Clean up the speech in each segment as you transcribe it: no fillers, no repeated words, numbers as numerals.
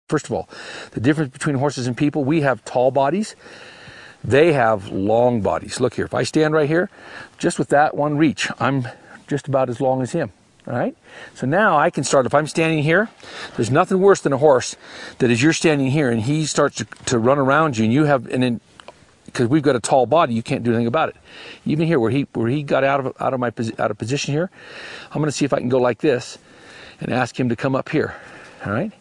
First of all, the difference between horses and people, we have tall bodies. They have long bodies. Look here, if I stand right here, just with that one reach, I'm just about as long as him. All right? So now I can start, if I'm standing here, there's nothing worse than a horse that as you're standing here and he starts to run around you and you have, because we've got a tall body, you can't do anything about it. Even here, where he got out of position here, I'm going to see if I can go like this and ask him to come up here. All right?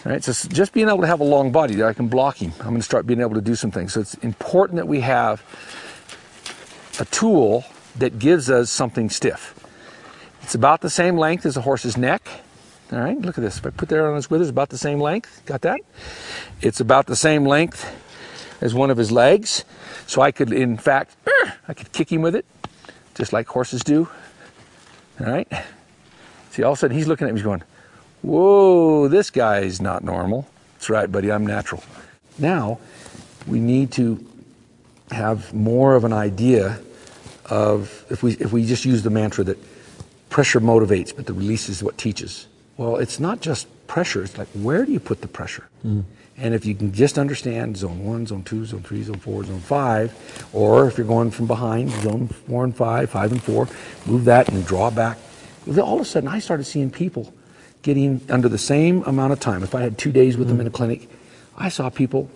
All right, so just being able to have a long body that I can block him, I'm going to start being able to do some things. So it's important that we have a tool that gives us something stiff. It's about the same length as a horse's neck. All right, look at this. If I put that on his withers, about the same length. Got that? It's about the same length as one of his legs. So I could, in fact, I could kick him with it, just like horses do. All right? See, all of a sudden he's looking at me, he's going, whoa, this guy's not normal. That's right, buddy, I'm natural. Now, we need to have more of an idea of, if we just use the mantra that pressure motivates, but the release is what teaches. Well, it's not just pressure, it's like, where do you put the pressure? And if you can just understand zone 1, zone 2, zone 3, zone 4, zone 5, or if you're going from behind, zone 4 and 5, 5 and 4, move that and draw back. All of a sudden, I started seeing people getting under the same amount of time. If I had 2 days with them in a clinic, I saw people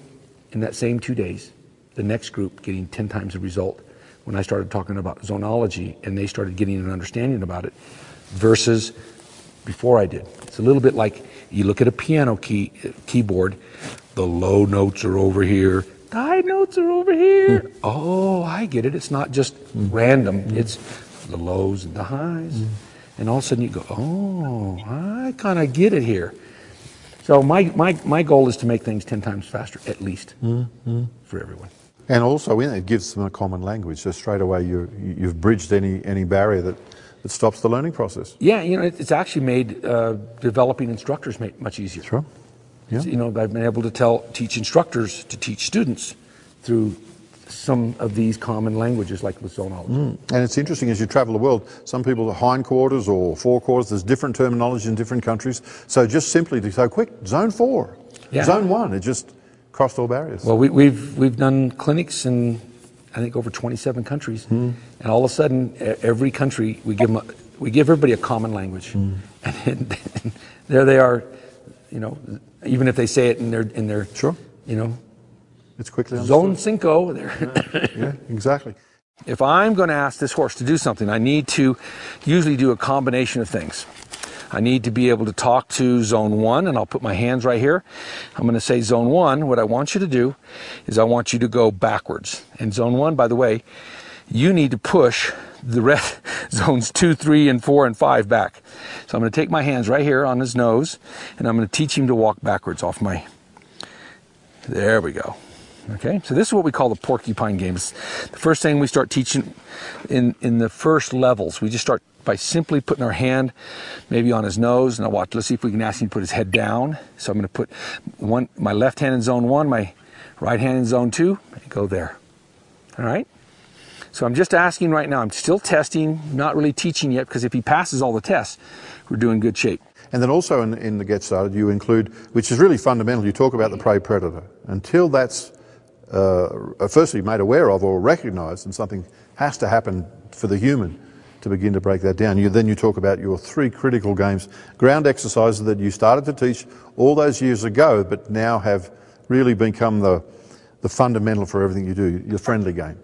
in that same 2 days, the next group getting 10 times the result when I started talking about zonology and they started getting an understanding about it versus before I did. It's a little bit like you look at a piano keyboard, the low notes are over here, the high notes are over here. Oh, I get it. It's not just random. It's the lows and the highs. And all of a sudden you go, oh, I kind of get it here. So my goal is to make things 10 times faster, at least, for everyone. And also in it gives them a common language. So straight away you've bridged any barrier that stops the learning process. Yeah, you know, it's actually made developing instructors much easier. Sure. Yeah. You know, I've been able to teach instructors to teach students through some of these common languages like with zonology. And it's interesting as you travel the world, some people are hindquarters or forequarters, there's different terminology in different countries. So just simply to say, quick, zone 4, zone 1, it just crossed all barriers. Well, we've done clinics in, I think, over 27 countries, and all of a sudden, every country, we give everybody a common language. And there they are, you know, even if they say it in their sure, you know, it's quickly Zone Cinco. Yeah, exactly. If I'm going to ask this horse to do something, I need to usually do a combination of things. I need to be able to talk to zone 1, and I'll put my hands right here. I'm going to say, zone 1, what I want you to do is I want you to go backwards. And zone 1, by the way, you need to push the rest, zones 2, 3, and 4, and 5 back. So I'm going to take my hands right here on his nose, and I'm going to teach him to walk backwards off my, there we go. Okay, so this is what we call the porcupine game. It's the first thing we start teaching in the first levels. We just start by simply putting our hand maybe on his nose, and let's see if we can ask him to put his head down. So I'm going to put my left hand in zone 1, my right hand in zone 2, and go there. All right? So I'm just asking right now, I'm still testing, not really teaching yet, because if he passes all the tests, we're doing good shape. And then also in the Get Started, you include, which is really fundamental, you talk about the prey predator. Until that's firstly made aware of or recognized, and something has to happen for the human to begin to break that down. Then you talk about your 3 critical games, ground exercises that you started to teach all those years ago, but now have really become the fundamental for everything you do, your friendly game.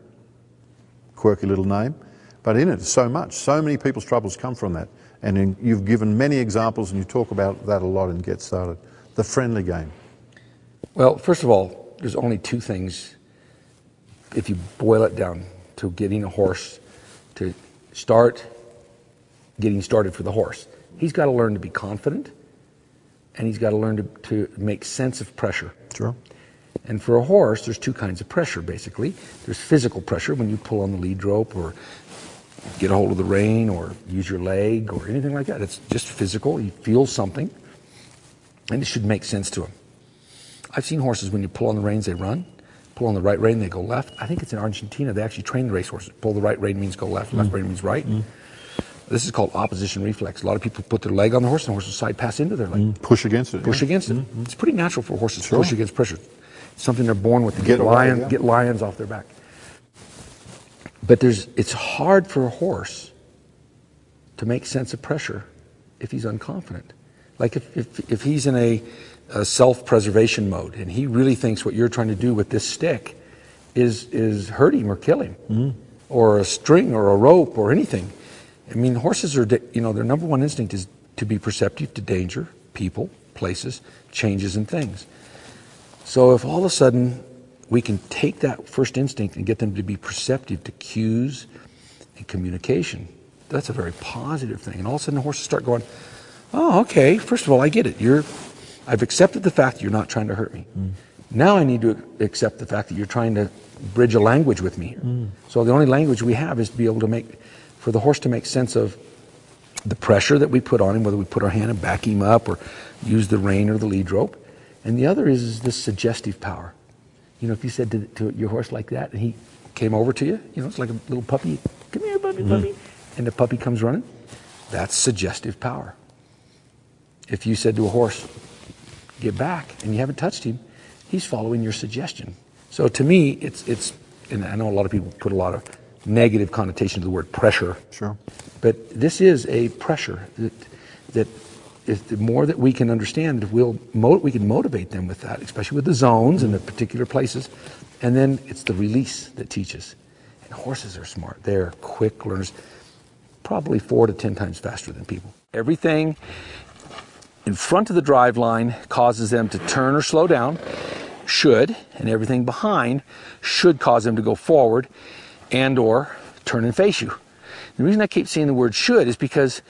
Quirky little name, but in it so much. So many people's troubles come from that. And you've given many examples, and you talk about that a lot in Get Started. The friendly game. Well, first of all, there's only 2 things, if you boil it down, to getting a horse to getting started for the horse. He's got to learn to be confident, and he's got to learn to make sense of pressure. Sure. And for a horse, there's 2 kinds of pressure, basically. There's physical pressure when you pull on the lead rope or get a hold of the rein or use your leg or anything like that. It's just physical. He feels something, and it should make sense to him. I've seen horses, when you pull on the reins, they run. Pull on the right rein, they go left. I think it's in Argentina. They actually train the racehorses. Pull the right rein means go left. Left rein means right. This is called opposition reflex. A lot of people put their leg on the horse and the horse will side pass into their leg. Push against it. Push against it. It's pretty natural for horses to Sure. push against pressure. It's something they're born with to Get away, yeah. get lions off their back. But it's hard for a horse to make sense of pressure if he's unconfident. Like if he's in a self-preservation mode and he really thinks what you're trying to do with this stick is hurt him or kill him, or a string or a rope or anything. I mean, horses are, their number one instinct is to be perceptive to danger, people, places, changes and things. So if all of a sudden we can take that first instinct and get them to be perceptive to cues and communication, that's a very positive thing. And all of a sudden the horses start going, oh, okay, first of all, I get it. I've accepted the fact that you're not trying to hurt me. Now I need to accept the fact that you're trying to bridge a language with me. So the only language we have is to be able to for the horse to make sense of the pressure that we put on him, whether we put our hand and back him up or use the rein or the lead rope. And the other is this suggestive power. If you said to your horse like that and he came over to you, it's like a little puppy, come here, puppy, and the puppy comes running, that's suggestive power. If you said to a horse, get back, and you haven't touched him, he's following your suggestion. So to me, it's and I know a lot of people put a lot of negative connotation to the word pressure. Sure. But this is a pressure that if the more that we can understand, we can motivate them with that, especially with the zones and the particular places. And then it's the release that teaches. And horses are smart. They're quick learners, probably 4 to 10 times faster than people. Everything in front of the drive line causes them to turn or slow down, and everything behind should cause them to go forward and or turn and face you. The reason I keep saying the word should is because,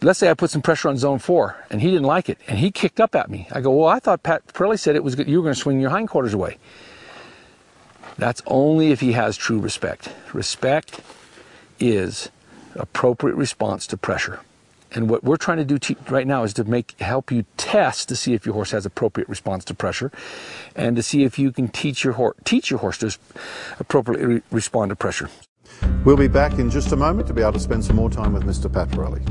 let's say I put some pressure on zone 4 and he didn't like it and he kicked up at me. I go, well, I thought Pat Pirelli said you were going to swing your hindquarters away. That's only if he has true respect. Respect is appropriate response to pressure. And what we're trying to do right now is to help you test to see if your horse has appropriate response to pressure, and to see if you can teach your horse to appropriately respond to pressure. We'll be back in just a moment to be able to spend some more time with Mr. Pat Pirelli.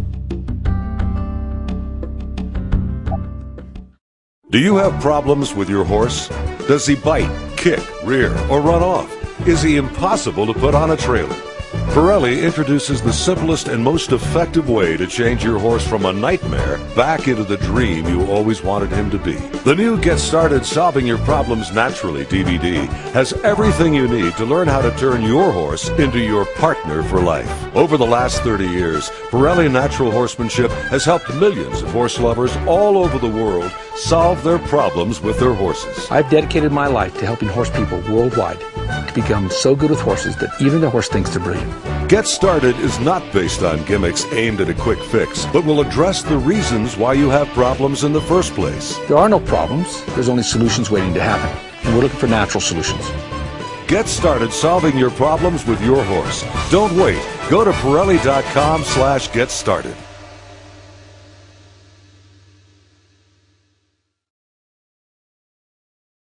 Do you have problems with your horse? Does he bite, kick, rear, or run off? Is he impossible to put on a trailer? Pirelli introduces the simplest and most effective way to change your horse from a nightmare back into the dream you always wanted him to be. The new Get Started Solving Your Problems Naturally DVD has everything you need to learn how to turn your horse into your partner for life. Over the last 30 years, Pirelli Natural Horsemanship has helped millions of horse lovers all over the world solve their problems with their horses. I've dedicated my life to helping horse people worldwide to become so good with horses that even the horse thinks they're brilliant. Get Started is not based on gimmicks aimed at a quick fix, but will address the reasons why you have problems in the first place. There are no problems. There's only solutions waiting to happen. And we're looking for natural solutions. Get started solving your problems with your horse. Don't wait. Go to Pirelli.com/getstarted.